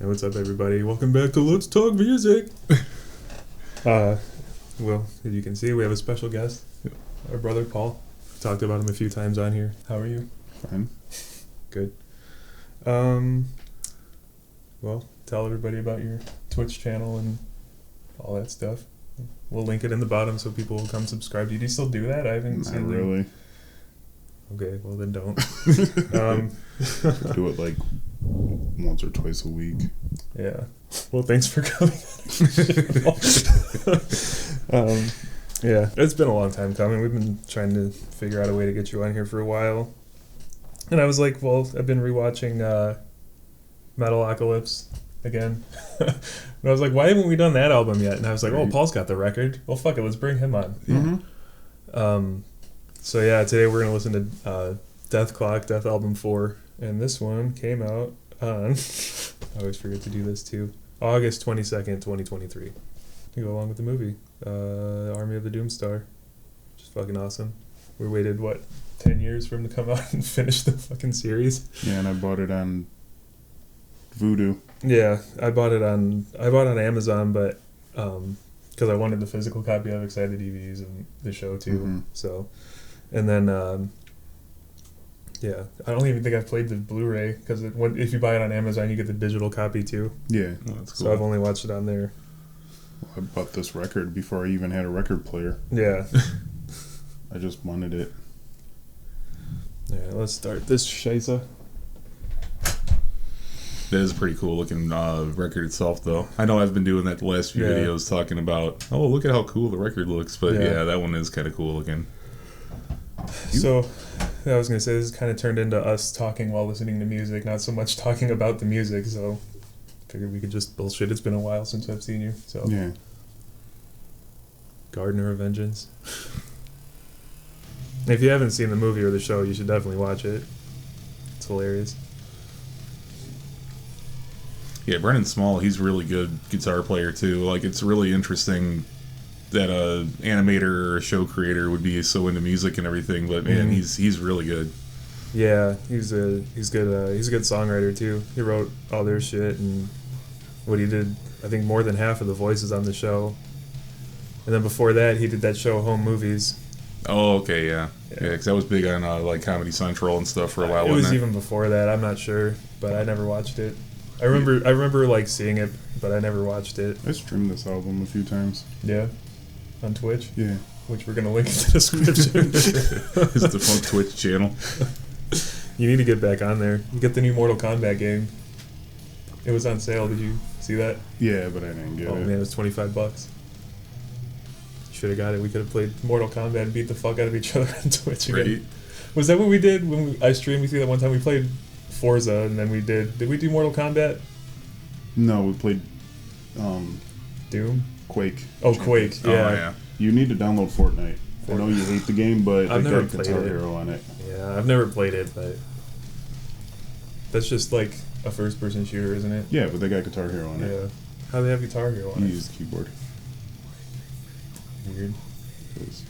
Hey, what's up, everybody? Welcome back to Let's Talk Music. Well, as you can see, we have a special guest, our brother Paul. We've talked about him a few times on here. How are you? Fine. Good. Well, tell everybody about your Twitch channel and all that stuff. We'll link it in the bottom so people will come subscribe to you. Do you still do that? I haven't seen Not really. Okay, well then don't. Do it like once or twice a week. Yeah. Well, thanks for coming. Yeah, it's been a long time coming. We've been trying to figure out a way to get you on here for a while. And I was like, well, I've been rewatching Metalocalypse again. And I was like, why haven't we done that album yet? And I was like, oh, Paul's got the record. Well, fuck it, let's bring him on. Mm-hmm. So yeah, today we're going to listen to Dethklok, Dethalbum 4. And this one came out on, I always forget to do this too, August 22nd, 2023. To go along with the movie, Army of the Doomstar. Which is fucking awesome. We waited, 10 years for him to come out and finish the fucking series? Yeah, and I bought it on Voodoo. Yeah, I bought it on Amazon, but because I wanted the physical copy of it, because I had the DVDs and the show too. Mm-hmm. So, and then yeah, I don't even think I've played the Blu-ray, because if you buy it on Amazon, you get the digital copy too. Yeah. Oh, that's cool. So I've only watched it on there. I bought this record before I even had a record player. Yeah. I just wanted it. Yeah, let's start this shiza. That is a pretty cool looking record itself, though. I know I've been doing that the last few videos talking about, oh, look at how cool the record looks. But yeah that one is kind of cool looking. So, I was going to say, this kind of turned into us talking while listening to music, not so much talking about the music, so figured we could just bullshit. It's been a while since I've seen you, so. Yeah. Gardener of Vengeance. If you haven't seen the movie or the show, you should definitely watch it. It's hilarious. Yeah, Brennan Small, he's a really good guitar player, too. Like, it's really interesting that a animator or a show creator would be so into music and everything, but man, he's really good. Yeah, he's good. He's a good songwriter too. He wrote all their shit, and what he did, I think, more than half of the voices on the show. And then before that, he did that show Home Movies. Oh, okay, yeah, because I was big on like Comedy Central and stuff for a while. It was even before that. I'm not sure, but I never watched it. I remember like seeing it, but I never watched it. I streamed this album a few times. Yeah, on Twitch. Yeah. Which we're gonna link in the description. His defunct Twitch channel. You need to get back on there. You get the new Mortal Kombat game. It was on sale. Did you see that? Yeah, but I didn't get it. Oh man, it was $25. Should have got it. We could have played Mortal Kombat and beat the fuck out of each other on Twitch again. Right. Was that what we did when I streamed with you that one time? We played Forza, and then we did we do Mortal Kombat? No, we played Doom? Quake. Oh, Quake, yeah. Oh, yeah. You need to download Fortnite. I know you hate the game, but I've they never got played Guitar it. Hero on it. Yeah, I've never played it, but that's just like a first-person shooter, isn't it? Yeah, but they got Guitar Hero on it. Yeah. How do they have Guitar Hero on You it? use the keyboard. Weird. 'Cause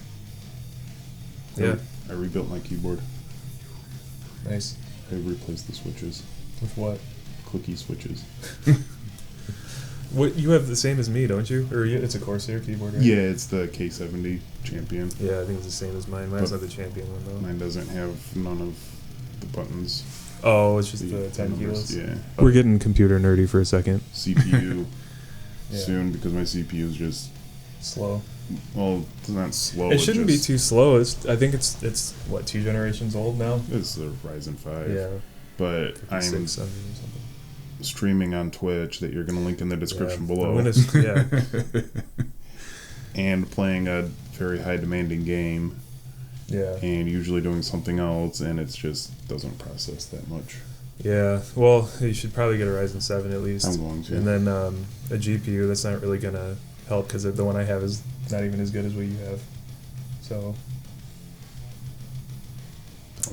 Yeah. I rebuilt my keyboard. Nice. I replaced the switches. With what? Clicky switches. What, you have the same as me, don't you? Or it's a Corsair keyboard, right? Yeah, it's the K70 Champion. Yeah, I think it's the same as mine. Mine's But not the Champion one, though. Mine doesn't have none of the buttons. Oh, it's just the 10 numbers. kilos. Yeah. We're getting computer nerdy for a second. CPU Yeah. soon, because my CPU is just, Slow. well, it's not slow. It shouldn't be too slow. I think it's what, 2 generations old now? It's the Ryzen 5. Yeah. But I'm 6, 7 or something. streaming on Twitch that you're going to link in the description below. Yeah. And playing a very high demanding game. Yeah. And usually doing something else, and it just doesn't process that much. Yeah. Well, you should probably get a Ryzen 7 at least. I'm going to. And then a GPU that's not really going to help, because the one I have is not even as good as what you have. So.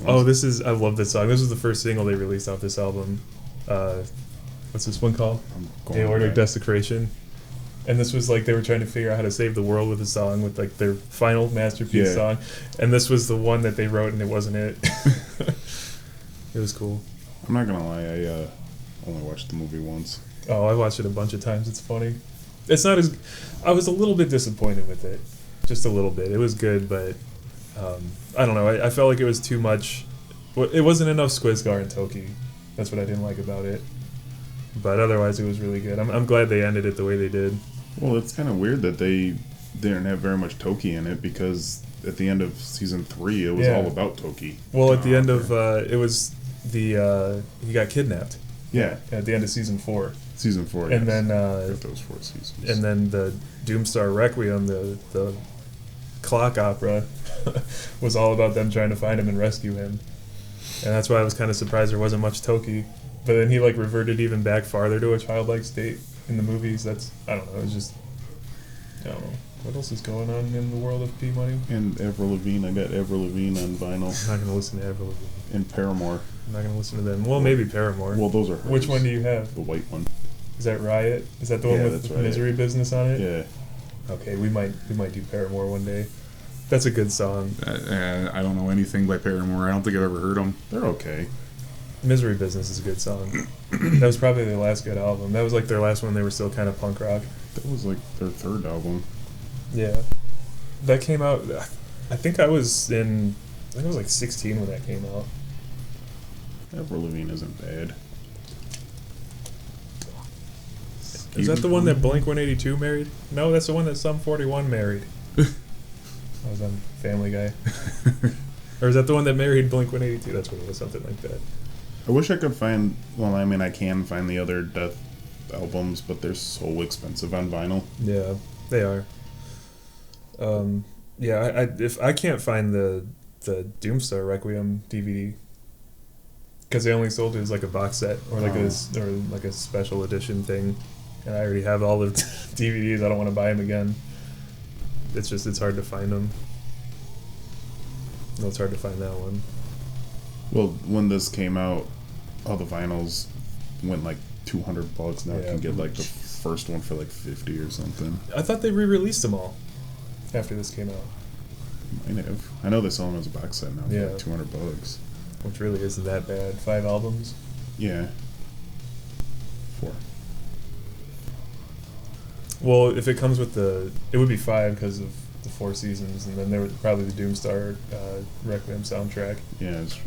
Oh, I love this song. This was the first single they released off this album. What's this one called? Aortic Desecration. And this was like they were trying to figure out how to save the world with a song, with like their final masterpiece song. And this was the one that they wrote, and it wasn't it. It was cool. I'm not going to lie, only watched the movie once. Oh, I watched it a bunch of times. It's funny. It's not as. I was a little bit disappointed with it, just a little bit. It was good, but I don't know. I felt like it was too much. It wasn't enough Skwisgaar and Toki. That's what I didn't like about it. But otherwise, it was really good. I'm glad they ended it the way they did. Well, it's kind of weird that they didn't have very much Toki in it, because at the end of season 3, it was all about Toki. Well, at the end of it was the he got kidnapped. Yeah, At the end of season 4. season 4. And yes. then Got those 4 seasons. and then the Doomstar Requiem, the clock opera, was all about them trying to find him and rescue him. And that's why I was kind of surprised there wasn't much Toki. But then he like reverted even back farther to a childlike state in the movies. That's, I don't know, it was just, I don't know. What else is going on in the world of P-Money? And Avril Lavigne. I got Avril Lavigne on vinyl. I'm not going to listen to Avril Lavigne. And Paramore. I'm not going to listen to them. Well, maybe Paramore. Well, those are hers. Which one do you have? The white one. Is that Riot? Is that the one Yeah, with that's Riot. Misery Business on it? Yeah. Okay, we might do Paramore one day. That's a good song. I don't know anything by Paramore. I don't think I've ever heard them. They're okay. Misery Business is a good song. That was probably their last good album. That was like their last one. They were still kind of punk rock. That was like their 3rd album. Yeah, that came out. I think I was like 16 when that came out. Avril Lavigne isn't bad. Is that the one that Blink-182 married? No, that's the one that Sum 41 married. I was on Family Guy. Or is that the one that married Blink-182? That's what it was, something like that. I wish I could find. Well, I mean, I can find the other Death albums, but they're so expensive on vinyl. Yeah, they are. Yeah, if I can't find the Doomstar Requiem DVD, because they only sold it as like a box set or like a special edition thing, and I already have all the DVDs. I don't want to buy them again. It's hard to find them. No, it's hard to find that one. Well, when this came out, all the vinyls went like $200. Now you Yeah. can get like the first one for like 50 or something. I thought they re-released them all after this came out, Might have. I know they sell them as a box set now for Yeah. like $200. which really isn't that bad. 5 albums. Yeah. 4. Well, if it comes with it would be 5 because of the 4 seasons, and then there would probably the Doomstar Requiem soundtrack. Yeah, it's true.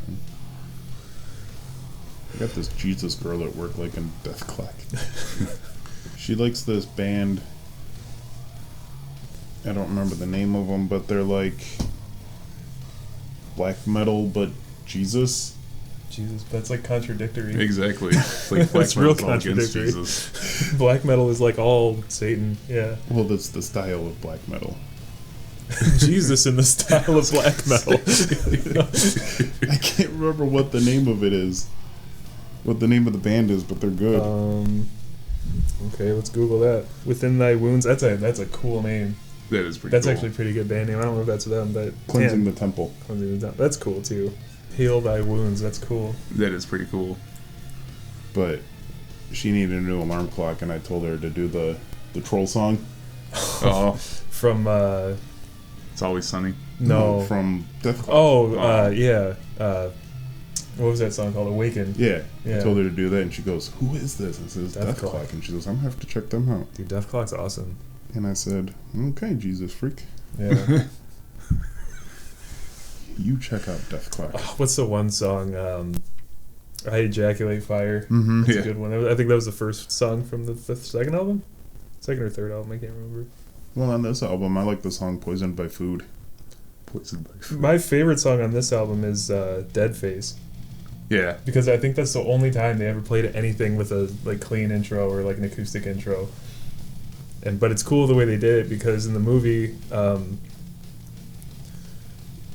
I got this Jesus girl at work like in Dethklok. She likes this band. I don't remember the name of them, but they're like black metal, but Jesus. Jesus, that's like contradictory. Exactly. It's like black It's real metal's all against contradictory. Jesus. Black metal is like all Satan. Yeah. Well, that's the style of black metal. Jesus in the style of black metal. I can't remember what the name of it is. What the name of the band is, but they're good. Okay, let's Google that. Within Thy Wounds. That's a cool name. That is pretty That's cool. actually a pretty good band name. I don't know if that's them, but Cleansing damn, the Temple. Cleansing the Temple. That's cool too. Heal Thy Wounds. That's cool. That is pretty cool. But she needed a new alarm clock, and I told her to do the troll song. Oh, From It's Always Sunny. no. From Dethklok. Oh, yeah. What was that song called? Awaken. Yeah. Yeah. I told her to do that, and she goes, "Who is this?" I says, Dethklok. Dethklok. And she goes, "I'm gonna have to check them out." Dude, Dethklok's awesome. And I said, "Okay, Jesus freak, Yeah. you check out Dethklok." What's the one song? I Ejaculate Fire. Mm-hmm. That's Yeah. a good one. I think that was the first song from the second album? Second or third album, I can't remember. Well, on this album, I like the song "Poisoned by Food." Poisoned by Food. My favorite song on this album is Dead Face. Yeah. Because I think that's the only time they ever played anything with a like clean intro or like an acoustic intro. But it's cool the way they did it, because in the movie,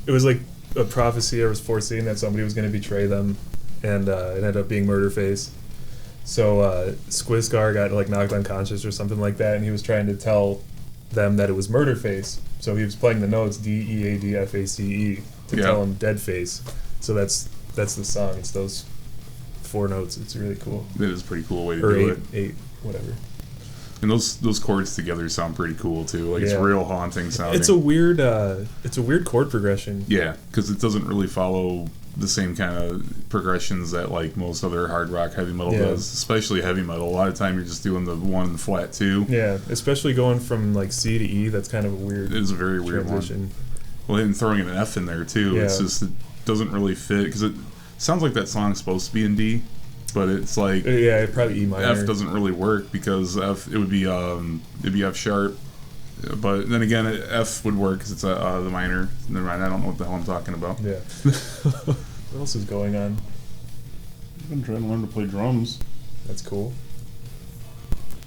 it was like a prophecy or was foreseeing that somebody was going to betray them, and it ended up being Murderface. So Skwisgaar got like knocked unconscious or something like that, and he was trying to tell them that it was Murderface. So he was playing the notes DEADFACE to Yeah. tell him Dead Face. So that's the song. It's those 4 notes. It's really cool. That is a pretty cool way to Or do 8, it. 8, whatever. And those chords together sound pretty cool too. Like it's real haunting sounding. It's a weird chord progression. Yeah, because it doesn't really follow the same kind of progressions that like most other hard rock heavy metal does, especially heavy metal. A lot of time you're just doing the 1 flat 2. Yeah, especially going from like C to E. That's kind of a weird. It is a very weird transition. Well, and throwing an F in there too. Yeah. It's just it doesn't really fit because it sounds like that song's supposed to be in D, but it's like probably E minor. F doesn't really work because F it'd be F sharp. But then again, F would work because it's the minor. Never mind, I don't know what the hell I'm talking about. Yeah. What else is going on? I've been trying to learn to play drums. That's cool.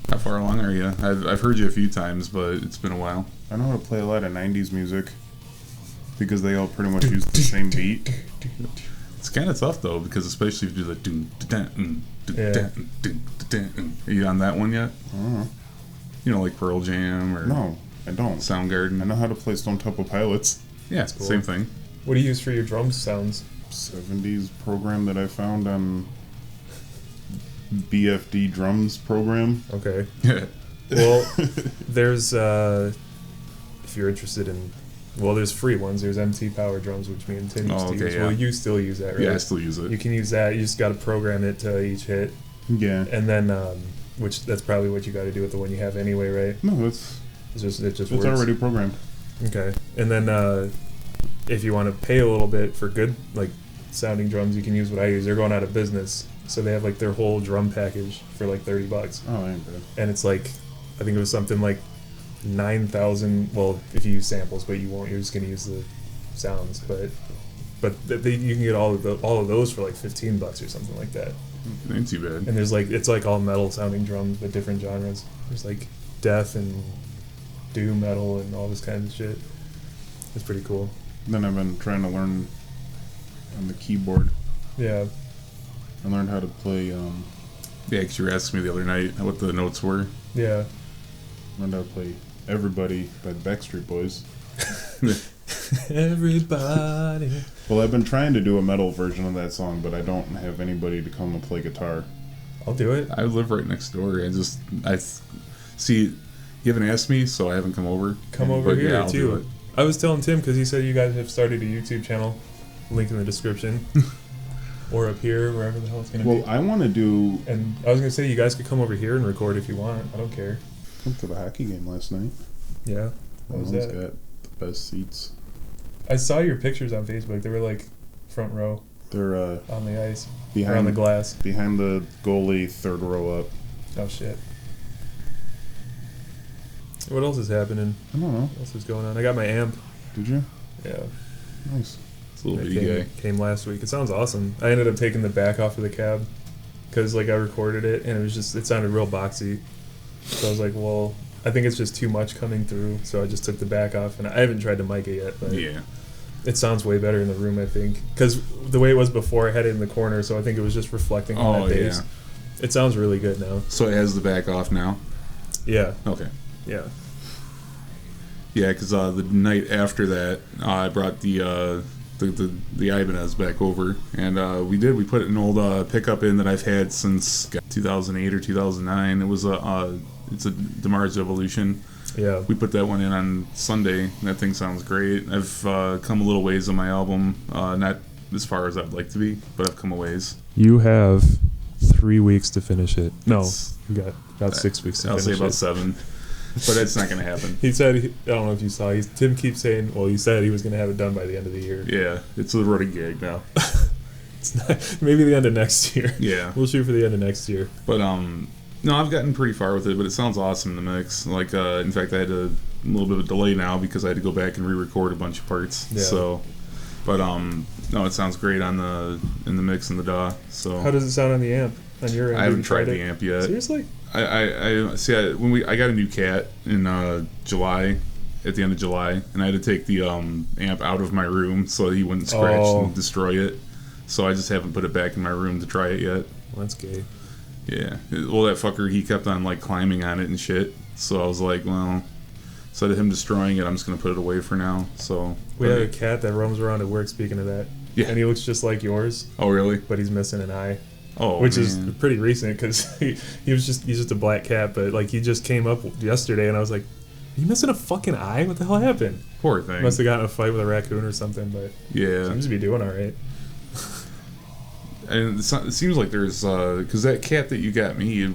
How far along are you? I've heard you a few times, but it's been a while. I know how to play a lot of 90s music because they all pretty much use the same beat. It's kind of tough, though, because especially if you do the... Are you on that one yet? You know, like Pearl Jam or... No, I don't. Soundgarden. I know how to play Stone Temple Pilots. Yeah, cool. Same thing. What do you use for your drum sounds? 70s program that I found on BFD drums program. Okay. Well, there's if you're interested in, there's free ones. There's MT Power Drums, which me and Tim used to use. Yeah. Well, you still use that, right? Yeah, I still use it. You can use that. You just got to program it to each hit. Yeah. And then, which that's probably what you got to do with the one you have anyway, right? No, it just works. Already programmed. Okay. And then if you want to pay a little bit for good like sounding drums, you can use what I use. They're going out of business, so they have like their whole drum package for like $30. Oh, ain't bad. And it's like, I think it was something like 9,000. Well, if you use samples, but you won't. You're just gonna use the sounds. But you can get all of those for like $15 or something like that. Ain't too bad. And there's like it's like all metal sounding drums, but different genres. There's like death and doom metal and all this kind of shit. It's pretty cool. Then I've been trying to learn on the keyboard. Yeah. I learned how to play. Yeah, because you were asking me the other night what the notes were. Yeah. Learned how to play "Everybody" by the Backstreet Boys. Everybody. Well, I've been trying to do a metal version of that song, but I don't have anybody to come and play guitar. I'll do it. I live right next door. I see. You haven't asked me, so I haven't come over. Come over here too. I was telling Tim because he said you guys have started a YouTube channel. Link in the description. Or up here, wherever the hell it's going to be. Well, I want to do... And I was going to say, you guys could come over here and record if you want. I don't care. Went to the hockey game last night. Yeah? What was that? Got the best seats. I saw your pictures on Facebook. They were like front row. They're on the ice. Behind on the glass. Behind the goalie, third row up. Oh, shit. What else is happening? I don't know. What else is going on? I got my amp. Did you? Yeah. Nice. It's a little bitty guy. Came last week. It sounds awesome. I ended up taking the back off of the cab because like I recorded it and it sounded real boxy. So I was like, well, I think it's just too much coming through. So I just took the back off and I haven't tried to mic it yet. But yeah. It sounds way better in the room, I think. Because the way it was before, I had it in the corner, so I think it was just reflecting on that bass. Yeah. It sounds really good now. So it has the back off now? Yeah. Okay. Yeah. Yeah, because the night after that, I brought the Ibanez back over, and we put an old pickup in that I've had since 2008 or 2009. It was it's a DeMars Evolution. Yeah. We put that one in on Sunday. That thing sounds great. I've come a little ways on my album, not as far as I'd like to be, but I've come a ways. You have 3 weeks to finish it. No, you got about 6 weeks to finish it. I'll say about 7. But that's not going to happen. He said, I don't know if you saw, Tim keeps saying, well, he said he was going to have it done by the end of the year. Yeah, it's a running gag now. It's not, maybe the end of next year. Yeah. We'll shoot for the end of next year. But, no, I've gotten pretty far with it, but it sounds awesome in the mix. Like, in fact, I had a little bit of a delay now because I had to go back and re-record a bunch of parts. Yeah. So, but, no, it sounds great in the mix and the DAW. So. How does it sound on the amp? On your end? I haven't tried the amp yet. Seriously? I see. I got a new cat in July, at the end of July, and I had to take the amp out of my room so he wouldn't scratch and destroy it. So I just haven't put it back in my room to try it yet. Well, that's gay. Yeah. Well, that fucker, he kept on like climbing on it and shit. So I was like, well, instead of him destroying it, I'm just gonna put it away for now. So we have a cat that roams around at work. Speaking of that, yeah, and he looks just like yours. Oh, really? But he's missing an eye. Oh, which man. is pretty recent because he's just a black cat, but like he just came up yesterday, and I was like, "Are you missing a fucking eye? What the hell happened?" Poor thing. Must have gotten in a fight with a raccoon or something, but Yeah. seems to be doing all right. And it seems like there's because that cat that you got me,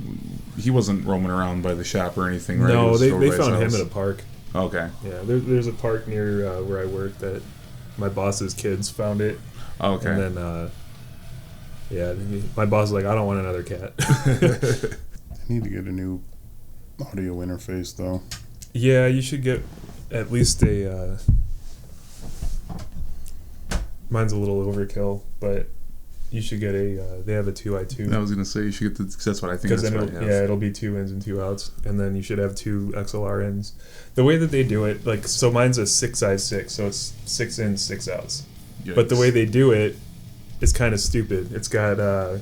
he wasn't roaming around by the shop or anything, right? He No, was they over by his found him house. at a park. Okay. Yeah, there's a park near where I work that my boss's kids found it. Okay. And then, my boss was like, I don't want another cat. I need to get a new audio interface though. Yeah, you should get at least a. Mine's a little overkill, but you should get a. They have a 2i2. I was gonna say you should get the. Cause that's what I think. Because That's then what I have. it'll be 2 ins and 2 outs, and then you should have 2 XLR ins. The way that they do it, like, so mine's a 6i6, so it's 6 ins, 6 outs. But the Yikes. way they do it is kind of stupid. It's got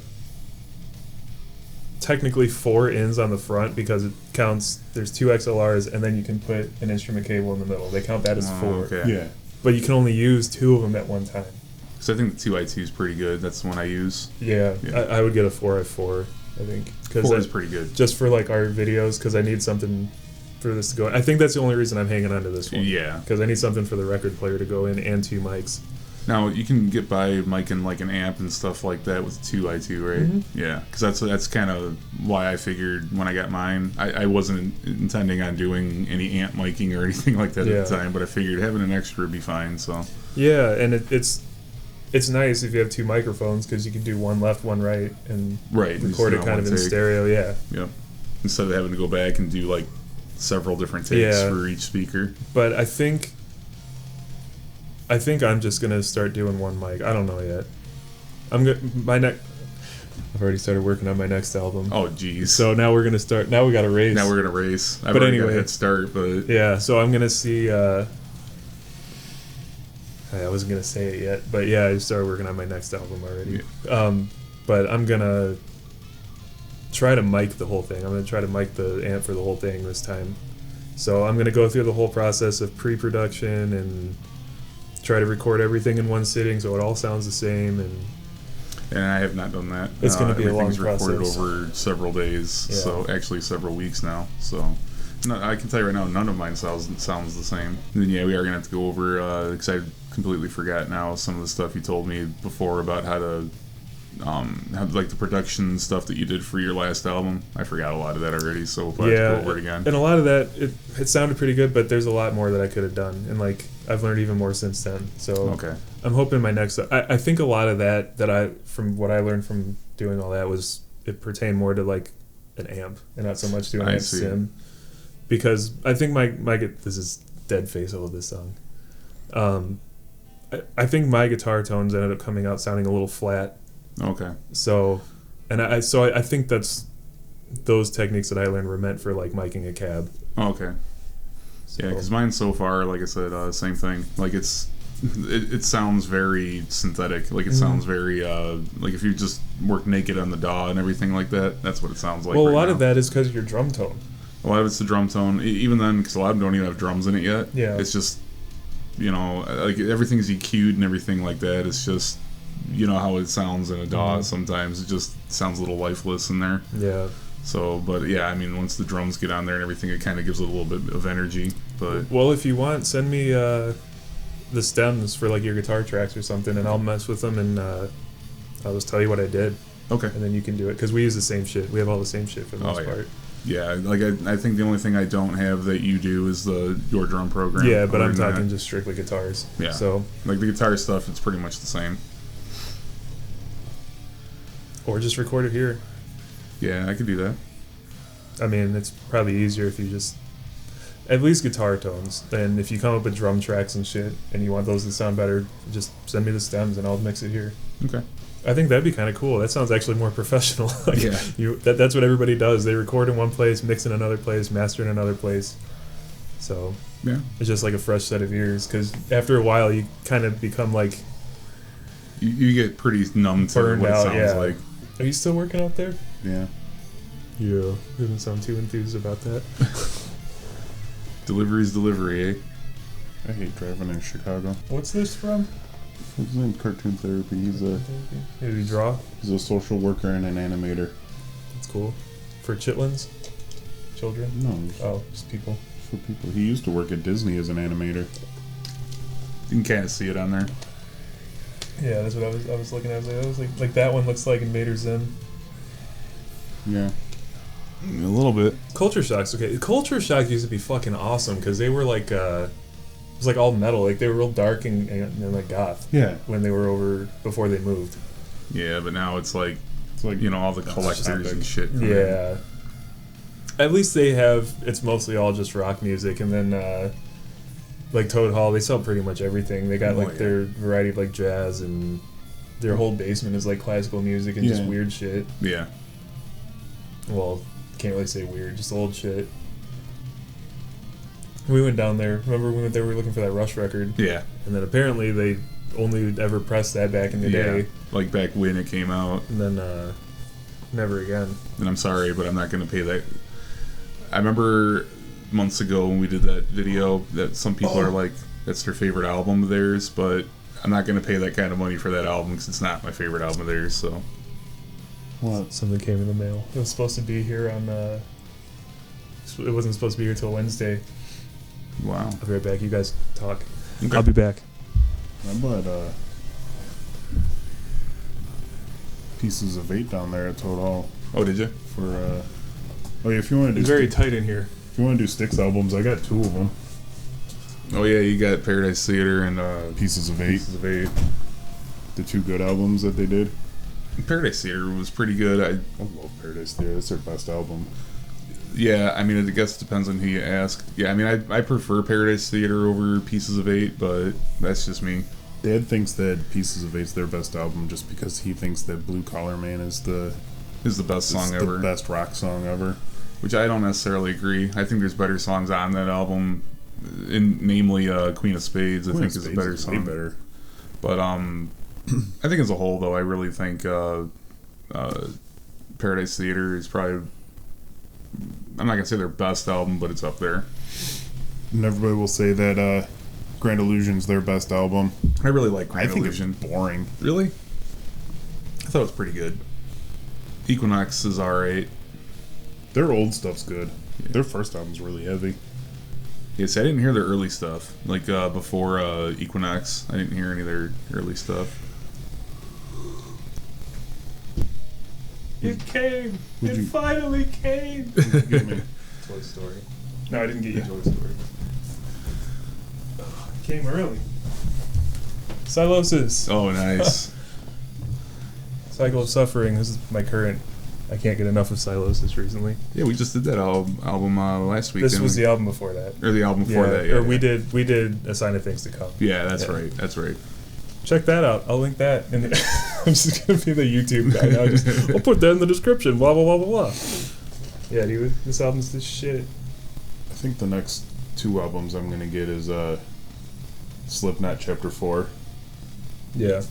technically 4 ins on the front because it counts. There's 2 XLRs, and then you can put an instrument cable in the middle. They count that as 4. Okay. Yeah. But you can only use 2 of them at one time. Because I think the 2i2 is pretty good. That's the one I use. Yeah, Yeah. I would get a 4i4, I think. 4 is pretty good. Just for like our videos, because I need something for this to go in. I think that's the only reason I'm hanging on to this one. Yeah. Because I need something for the record player to go in and 2 mics. Now you can get by micing like an amp and stuff like that with 2i2, right? Mhm. Yeah, because that's kind of why I figured when I got mine, I wasn't intending on doing any amp miking or anything like that at the time, but I figured having an extra would be fine. So Yeah, and it's nice if you have 2 microphones because you can do one left, one right, and right, record it kind of in stereo. Yeah, Yep. Instead of having to go back and do like several different takes Yeah. for each speaker. but I think I'm just gonna start doing one mic. I don't know yet. I've already started working on my next album. Oh, geez. So now we're gonna start. Now we got to race. Now we're gonna race. I've But already got a anyway. head start, but Yeah, so I'm gonna see. I wasn't gonna say it yet, but yeah, I started working on my next album already. But I'm gonna try to mic the whole thing. I'm gonna try to mic the amp for the whole thing this time. So I'm gonna go through the whole process of pre-production and try to record everything in one sitting so it all sounds the same. And I have not done that. It's gonna be a long everything's recorded process. over several days, so actually several weeks now. So no, I can tell you right now, none of mine sounds the same. And then yeah, we are gonna have to go over because I completely forgot now some of the stuff you told me before about how to have like the production stuff that you did for your last album. I forgot a lot of that already, so we'll probably have to go over it again. And a lot of that it sounded pretty good, but there's a lot more that I could have done, and like I've learned even more since then. So Okay. I'm hoping my next. I think a lot of that from what I learned from doing all that was it pertained more to like an amp and not so much to an I amp see. sim, because I think my this is dead face. I love this song. I think my guitar tones ended up coming out sounding a little flat. Okay. So, and I think that's those techniques that I learned were meant for like miking a cab. Okay. So, Yeah, because mine so far, like I said, same thing. Like it sounds very synthetic. Like it sounds very like if you just work naked on the DAW and everything like that. That's what it sounds like. well, right a lot now. of that is because of your drum tone. A lot of it's the drum tone. Even then, because a lot of them don't even have drums in it yet. Yeah. It's just, like everything's EQ'd and everything like that. It's just, how it sounds in a DAW. Sometimes it just sounds a little lifeless in there. Yeah. So, but yeah, I mean, once the drums get on there and everything, it kind of gives it a little bit of energy. But Well, if you want, send me the stems for like your guitar tracks or something, and I'll mess with them, and I'll just tell you what I did, okay. and then you can do it because we use the same shit. We have all the same shit for the most part. Yeah, like I think the only thing I don't have that you do is your drum program. Yeah, but Other I'm than talking that, just strictly guitars. Yeah. So, like the guitar stuff, it's pretty much the same. or just record it here. Yeah, I could do that. I mean, it's probably easier if you just at least guitar tones. Then if you come up with drum tracks and shit, and you want those to sound better, just send me the stems and I'll mix it here. Okay. I think that'd be kind of cool. That sounds actually more professional. Like, Yeah. That's what everybody does. They record in one place, mix in another place, master in another place. So Yeah. it's just like a fresh set of ears. Because after a while, you kind of become like You get pretty numb to burned what it out. sounds Yeah. like. Are you still working out there? Yeah. Yeah. Doesn't sound too enthused about that. Delivery's delivery, eh? I hate driving in Chicago. What's this from? His name's Cartoon Therapy. Did he draw? He's a social worker and an animator. That's cool. For chitlins? Children? No, Oh, just people. for people. He used to work at Disney as an animator. You can kind of see it on there. Yeah, that's what I was looking at. I was like that one looks like Invader Zim. Yeah. A little bit. Culture Shock's okay. Culture Shock used to be fucking awesome because they were like, it was like all metal. Like they were real dark and like goth. Yeah. When they were over, before they moved. Yeah, but now it's like like all the collectors and shit. Yeah. At least they have, it's mostly all just rock music, and then like Toad Hall, they sell pretty much everything. They got like their variety of like jazz, and their whole basement is like classical music and just weird shit. Yeah. Well, can't really say weird, just old shit. We went down there. Remember we went there, we were looking for that Rush record. Yeah. And then apparently they only ever pressed that back in the day. Like back when it came out. And then never again. And I'm sorry, but I'm not going to pay that. I remember months ago when we did that video that some people are like, that's their favorite album of theirs, but I'm not going to pay that kind of money for that album because it's not my favorite album of theirs, so. What? Something came in the mail. It was supposed to be here on, it wasn't supposed to be here till Wednesday. Wow. I'll be right back. You guys talk. Okay. I'll be back. I bought pieces of 8 down there at Toad Hall Oh, did you? for oh yeah, if you want to do It's very tight in here. if you want to do Styx albums, I got 2 of them. Oh, yeah, you got Paradise Theater and Pieces of 8. Pieces of 8. The 2 good albums that they did. Paradise Theater was pretty good. I love Paradise Theater. That's their best album. Yeah, I mean, I guess it depends on who you ask. Yeah, I mean, I prefer Paradise Theater over Pieces of 8, but that's just me. Dad thinks that Pieces of 8's their best album just because he thinks that Blue Collar Man is the Best song the ever. best rock song ever. Which I don't necessarily agree. I think there's better songs on that album, namely Queen of Spades. I think is a better song. Way better. But I think as a whole, though, I really think Paradise Theater is probably, I'm not gonna say their best album, but it's up there. And everybody will say that Grand Illusion's their best album. I really like Grand I think Illusion. it's boring. Really? I thought it was pretty good. Equinox is alright. Their old stuff's good. Yeah. Their first album's really heavy. Yes, I didn't hear their early stuff. Like before Equinox, I didn't hear any of their early stuff. It came! It finally came! Get me. Toy Story. No, I didn't get you Toy Story. It came early. Silosis. Oh, nice. Cycle of Suffering. This is my current. I can't get enough of Silosis recently. Yeah, we just did that album last week. This was the album before that. Or the album before that, yeah. Or we did A Sign of Things to Come. Yeah, that's right. That's right. Check that out. I'll link that. And I'm just going to be the YouTube guy now. I'll put that in the description. Blah, blah, blah, blah, blah. Yeah, dude. This album's this shit. I think the next 2 albums I'm going to get is Slipknot Chapter 4. Yeah.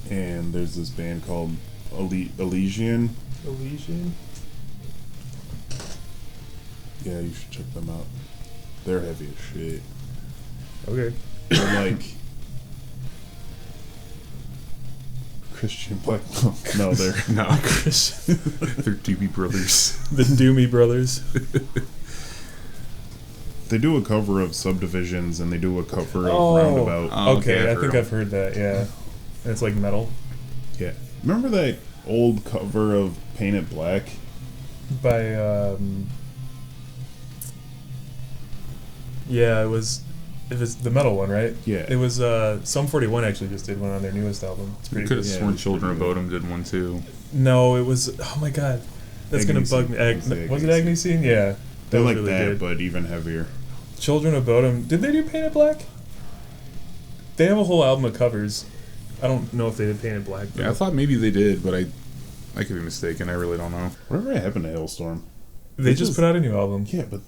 And there's this band called Elysian. Elysian? Yeah, you should check them out. They're heavy as shit. Okay. They're like Christian Black. No, they're not Christian. They're Doobie Brothers. The Doomy Brothers. They do a cover of Subdivisions and they do a cover of Roundabout. Oh, okay, I think I've heard that, yeah. And it's like metal. Yeah. Remember that old cover of Paint It Black? By, yeah, it was the metal one, right? Yeah. It was, Sum 41 actually just did one on their newest album. It's I pretty could good. have sworn Children of Bodom did one too. No, it was, oh my god. That's going to bug me. Was it Agony Scene? Yeah. They're like really that, good. but even heavier. Children of Bodom. Did they do Paint It Black? They have a whole album of covers. I don't know if they did Paint It Black. Yeah, I thought maybe they did, but I could be mistaken. I really don't know. Whatever happened to Hailstorm? They just put out a new album. Yeah, but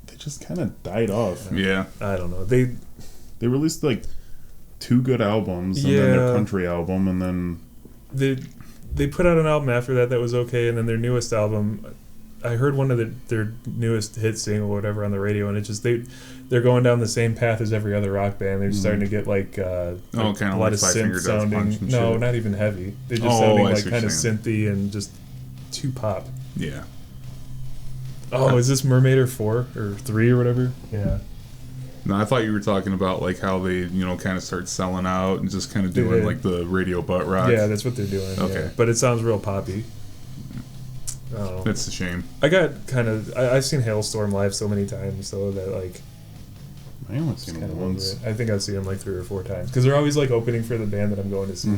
they just kind of died off. Yeah. I don't know. They released like 2 good albums, and then their country album, and then they put out an album after that was okay, and then their newest album, I heard one of their newest hit single or whatever on the radio, and it just they're going down the same path as every other rock band. They're starting to get like kind of a lot like of Five synth Finger Death sounding. Punch and No, shit. not even heavy. They're just sounding I like see what kind of you're saying. synthy and just too pop. Yeah. Oh, is this Mermaider 4 or 3 or whatever? Yeah. No, I thought you were talking about like how they, kind of start selling out and just kind of doing Yeah. like the radio butt rock. Yeah, that's what they're doing. Okay. Yeah. But it sounds real poppy. I don't know. That's a shame. I got kind of... I've seen Hailstorm live so many times, so that like... I only seen kind them of over once. it. I think I've seen them like 3 or 4 times. Because they're always like opening for the band that I'm going to see.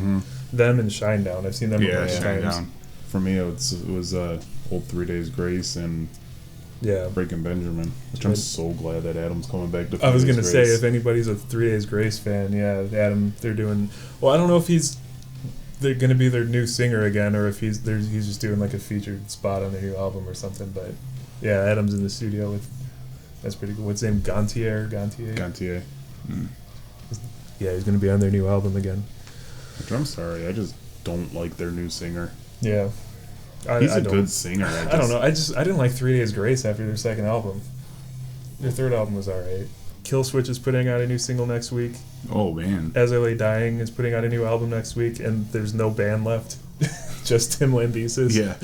Them and Shinedown. I've seen them a Yeah, bunch of Shine times. Down. For me, it was Old 3 Days Grace and Yeah. Breaking Benjamin, which I'm so glad that Adam's coming back to. I was 3 going Days to say, Grace. if anybody's a 3 Days Grace fan, yeah, Adam, they're doing... Well, I don't know if they're going to be their new singer again, or if he's just doing like a featured spot on their new album or something, but yeah, Adam's in the studio with... That's pretty cool. What's his name? Gantier? Gantier. Yeah, he's going to be on their new album again. Which I'm sorry, I just don't like their new singer. Yeah. He's I a don't- good singer. I don't know. I didn't like 3 Days Grace after their second album. Their third album was alright. Killswitch is putting out a new single next week. Oh man. As I Lay Dying is putting out a new album next week, and there's no band left. Just Tim Lambesis. Yeah.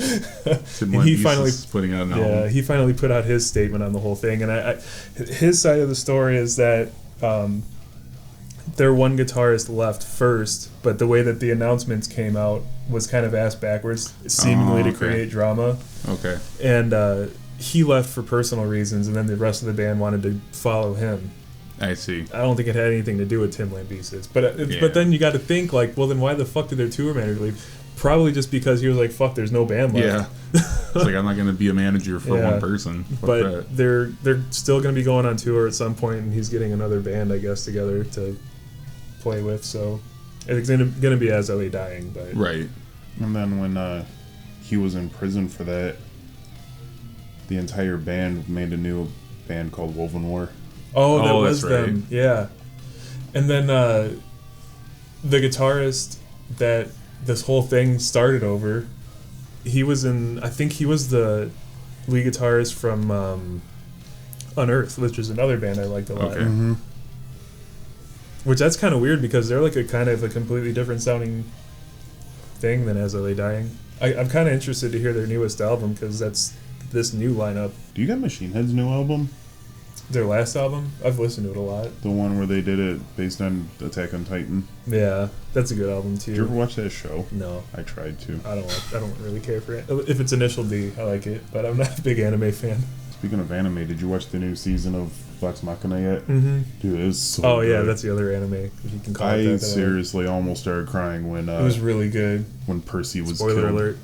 Tim And he Lambesis finally- is putting out an Yeah, album. he finally put out his statement on the whole thing, and his side of the story is that their one guitarist left first, but the way that the announcements came out was kind of ass backwards, seemingly to okay. create drama. Okay. And he left for personal reasons, and then the rest of the band wanted to follow him. I see. I don't think it had anything to do with Tim Lambesis, but Yeah. but then you got to think like, well, then why the fuck did their tour manager leave? Probably just because he was like, fuck, there's no band left. Yeah. It's like I'm not going to be a manager for Yeah. one person. Fuck But that. they're still going to be going on tour at some point, and he's getting another band, I guess, together to play with. So it's going to be As I Lay Dying, but Right. And then when he was in prison for that, the entire band made a new band called Woven War. oh, that Oh, was that's right. them, yeah. And then the guitarist that this whole thing started over, he was I think he was the lead guitarist from Unearthed, which is another band I liked a lot. Okay. Which that's kind of weird because they're like a kind of a completely different sounding thing than As I Lay Dying. I'm kind of interested to hear their newest album because that's this new lineup. Do you got Machine Head's new album? Their last album, I've listened to it a lot. The one where they did it based on Attack on Titan. Yeah, that's a good album too. Did you ever watch that show? No, I tried to. I don't really care for it. If it's Initial D, I like it, but I'm not a big anime fan. Speaking of anime, did you watch the new season of Vox Machina yet? Mm-hmm. Dude, it was so Oh yeah, good. that's the other anime, if you can call it I that. seriously almost started crying when It was really good. when Percy was Spoiler killed. alert.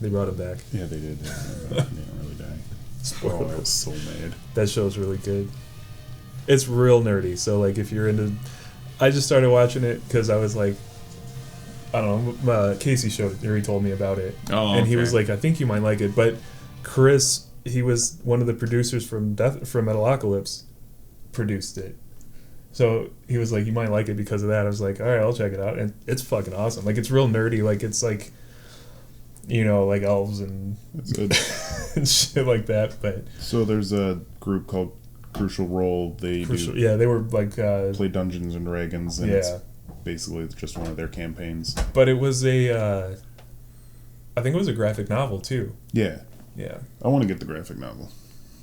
They brought him back. Yeah, they did. They didn't really die. Oh, Spoiler. I was so mad. That show's really good. It's real nerdy. So like, if you're into, I just started watching it because I was like, I don't know. Casey showed or he told me about it, Oh, and he okay. was like, I think you might like it. But Chris, he was one of the producers from Metalocalypse, produced it. So he was like, you might like it because of that. I was like, all right, I'll check it out, and it's fucking awesome. Like it's real nerdy. Like it's like, like elves and and shit like that. But So there's a group called Crucial Role. They yeah, they were like play Dungeons and Dragons, and it's yeah. basically just one of their campaigns. But it was I think it was a graphic novel too. Yeah, Yeah. I want to get the graphic novel,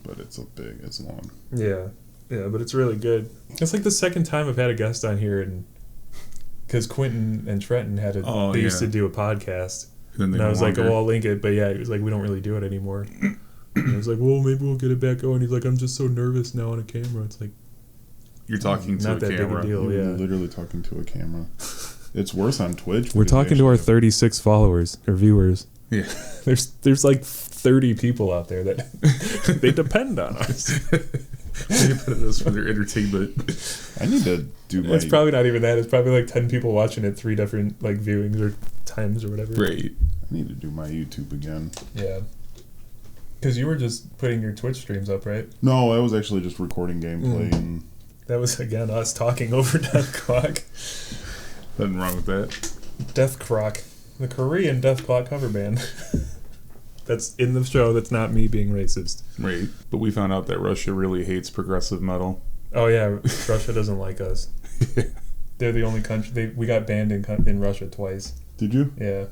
but it's it's long. Yeah. Yeah, but it's really good. It's like the second time I've had a guest on here, and because Quentin and Trenton they used to do a podcast, Then they and I no was like, longer- oh, I'll link it, but yeah, he was like, we don't really do it anymore. And I was like, well, maybe we'll get it back going. He's like, I'm just so nervous now on a camera. It's like, You're talking to not a that camera. big a deal. You're Yeah. literally talking to a camera. It's worse on Twitch. We're because talking they to our actually 36 followers or viewers. Yeah. There's like 30 people out there that they depend on us. They put this for their entertainment. I need to do my. It's probably not even that. It's probably like 10 people watching it 3 different like viewings or times or whatever. Right. I need to do my YouTube again. Yeah. Because you were just putting your Twitch streams up, right? No, I was actually just recording gameplay and That was, again, us talking over Dethklok. Nothing wrong with that. Dethklok. The Korean Dethklok cover band. that's in the show. That's not me being racist. Right. But we found out that Russia really hates progressive metal. Oh yeah, Russia doesn't like us. Yeah. They're the only country. We got banned in Russia twice. Did you? Yeah,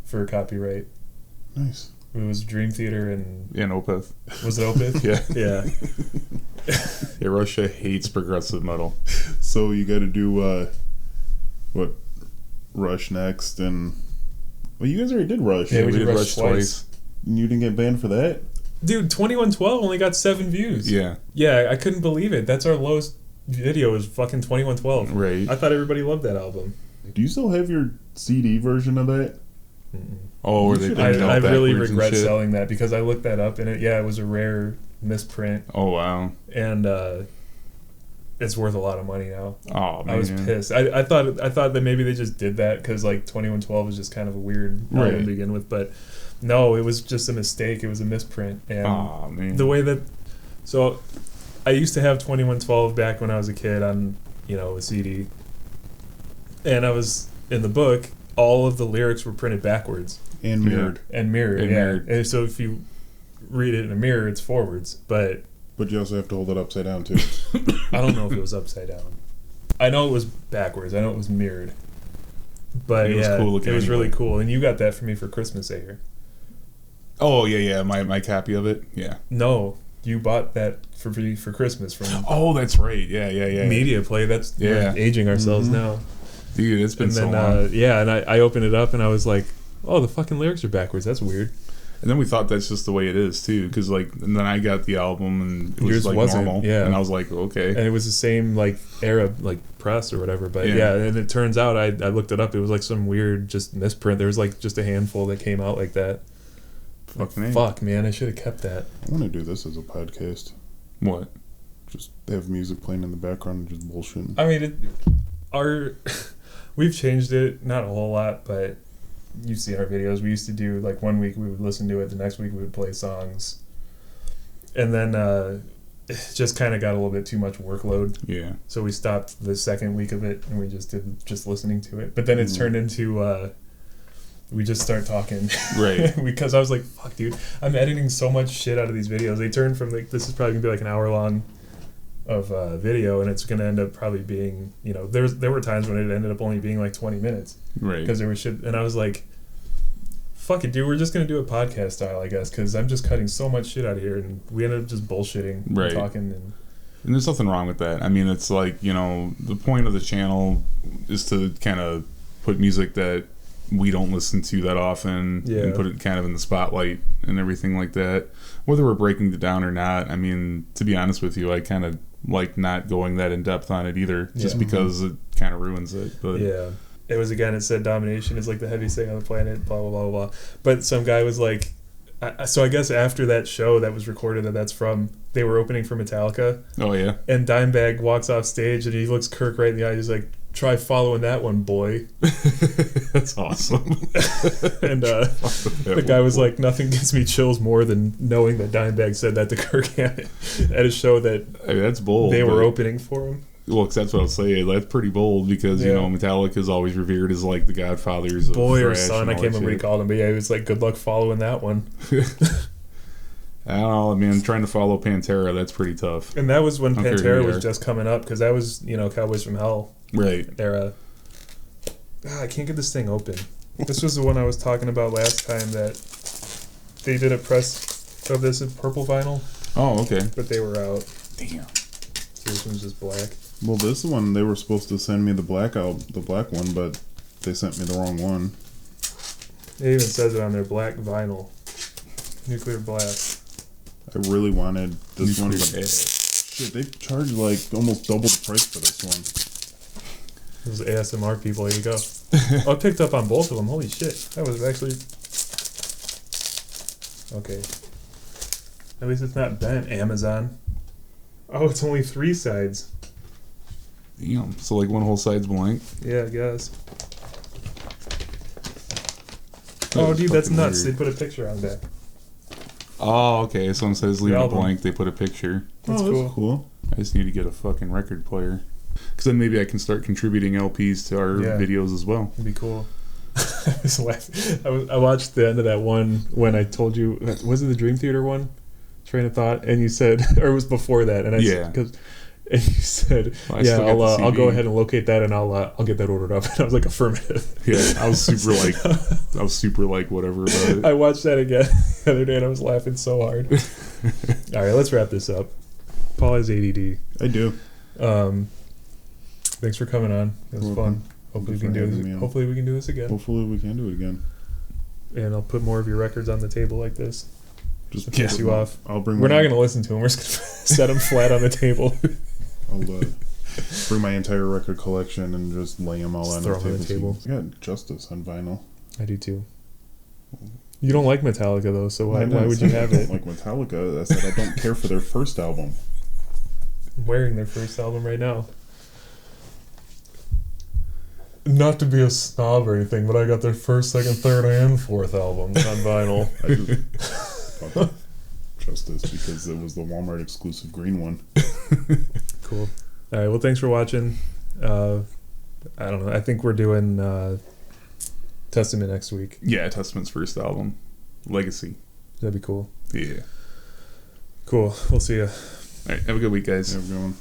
for copyright. Nice. It was Dream Theater and Opeth. Was it Opeth? Yeah. Yeah. Yeah, Russia hates progressive metal. So you got to do what? Rush next, and well, you guys already did Rush. Yeah, we we did did Rush twice. And you didn't get banned for that? Dude, 2112 only got 7 views. Yeah. Yeah, I couldn't believe it. That's our lowest video is fucking 2112. Right. I thought everybody loved that album. Do you still have your CD version of that? Oh, were they should- printed out I really backwards and regret shit? selling that because I looked that up and it was a rare misprint Oh, wow. and it's worth a lot of money now. Oh, man. I was pissed. I thought that maybe they just did that because like 2112 is just kind of a weird album Right. to begin with, but no, it was just a mistake. It was a misprint, and Oh, man. the way that so I used to have 2112 back when I was a kid on a CD, and I was in the book. All of the lyrics were printed backwards And mirrored. and mirrored. And yeah, mirrored. and so if you read it in a mirror, it's forwards, but But you also have to hold it upside down, too. I don't know if it was upside down. I know it was backwards. I know it was mirrored. But It was yeah, cool looking it was really anyway. cool. And you got that for me for Christmas that year. Oh, yeah. My copy of it. Yeah. No, you bought that for me for Christmas from Oh, that's right. Yeah. Media Play. That's Yeah. we're aging ourselves Mhm. now. Dude, it's been And so then long. and I opened it up and I was like, oh, the fucking lyrics are backwards. That's weird. And then we thought that's just the way it is, too. Because, and then I got the album and it was, Yours wasn't, normal. yeah. And I was like, okay. And it was the same era press or whatever. But Yeah. yeah, and it turns out I looked it up. It was like some weird just misprint. There was like just a handful that came out like that. Fucking A. Fuck, man, I should have kept that. I want to do this as a podcast. What? Just have music playing in the background and just bullshitting. I mean, we've changed it, not a whole lot, but you've seen our videos. We used to do, like, 1 week we would listen to it, the next week we would play songs. And then it just kind of got a little bit too much workload. Yeah. So we stopped the second week of it, and we just did just listening to it. But then it's turned into, we just start talking. Right. Because I was like, fuck, dude, I'm editing so much shit out of these videos. They turned from, like, this is probably going to be like an hour long of video, and it's going to end up probably being, there were times when it ended up only being like 20 minutes. Right. Because there was shit, and I was like, fuck it, dude, we're just going to do a podcast style, I guess, because I'm just cutting so much shit out of here, and we ended up just bullshitting Right. and talking. And there's nothing wrong with that. I mean, it's like, the point of the channel is to kind of put music that we don't listen to that often and put it kind of in the spotlight and everything like that. Whether we're breaking it down or not, I mean, to be honest with you, I kind of like not going that in depth on it either, just because it kind of ruins it. But yeah. It was, again, it said domination is like the heaviest thing on the planet, blah, blah, blah, blah. But some guy was like, so I guess after that show that was recorded that's from, they were opening for Metallica. Oh, yeah. And Dimebag walks off stage and he looks Kirk right in the eye. He's like, try following that one, boy. That's awesome. And the guy was like, nothing gives me chills more than knowing that Dimebag said that to Kirk Hammett at a show that I mean, that's bold. they were but- opening for him. Well, 'cause that's what I'll say. That's pretty bold because, Metallica is always revered as like the godfathers of Boy or thrash son, and I all can't that remember what he shit. called him, but yeah, he was like, good luck following that one. I don't know, man. Trying to follow Pantera, that's pretty tough. And that was when I don't care who Pantera you was are. just coming up, because that was, Cowboys from Hell Right. era. I can't get this thing open. This was the one I was talking about last time that they did a press of this in purple vinyl, Oh, okay. but they were out. Damn. So this one's just black. Well, this one, they were supposed to send me the black one, but they sent me the wrong one. It even says it on their black vinyl. Nuclear Blast. I really wanted this one, Nuclear but blast. shit, they charged like almost double the price for this one. Those ASMR people, here you go. Oh, I picked up on both of them. Holy shit. That was actually... Okay. At least it's not bent, Amazon. Oh, it's only 3 sides. Damn. So like one whole side's blank. Yeah, I guess. That Oh, was dude, that's fucking nuts. weird. They put a picture on that. Oh, okay. So instead of leaving it album. blank, they put a picture. That's cool. Cool. I just need to get a fucking record player. Because then maybe I can start contributing LPs to our Yeah. videos as well. It'd be cool. I was laughing. I watched the end of that one when I told you, was it the Dream Theater one? Train of Thought, and you said, or it was before that, and I said, and you said, Well, I'll go ahead and locate that, and I'll get that ordered up. And I was like, affirmative. Yeah, I was super like whatever about it. I watched that again the other day, and I was laughing so hard. All right, let's wrap this up. Paul has ADD. I do. Thanks for coming on. It was fun. Hopefully we can do this. Hopefully we can do this again. Hopefully we can do it again. And I'll put more of your records on the table like this. Just piss you off. I'll bring. We're not going to listen to them. We're just going to set them flat on the table. I'll bring my entire record collection and just lay them all on the table. I got Justice on vinyl. I do too. You don't like Metallica though, so why would you have it? I don't like Metallica. I said I don't care for their first album. I'm wearing their first album right now. Not to be a snob or anything, but I got their first, second, third, and fourth albums on vinyl. I just bought Justice because it was the Walmart exclusive green one. Cool. All right. Well, thanks for watching. I don't know. I think we're doing Testament next week. Yeah, Testament's first album, Legacy. That'd be cool. Yeah. Cool. We'll see ya. All right. Have a good week, guys. Have a good one.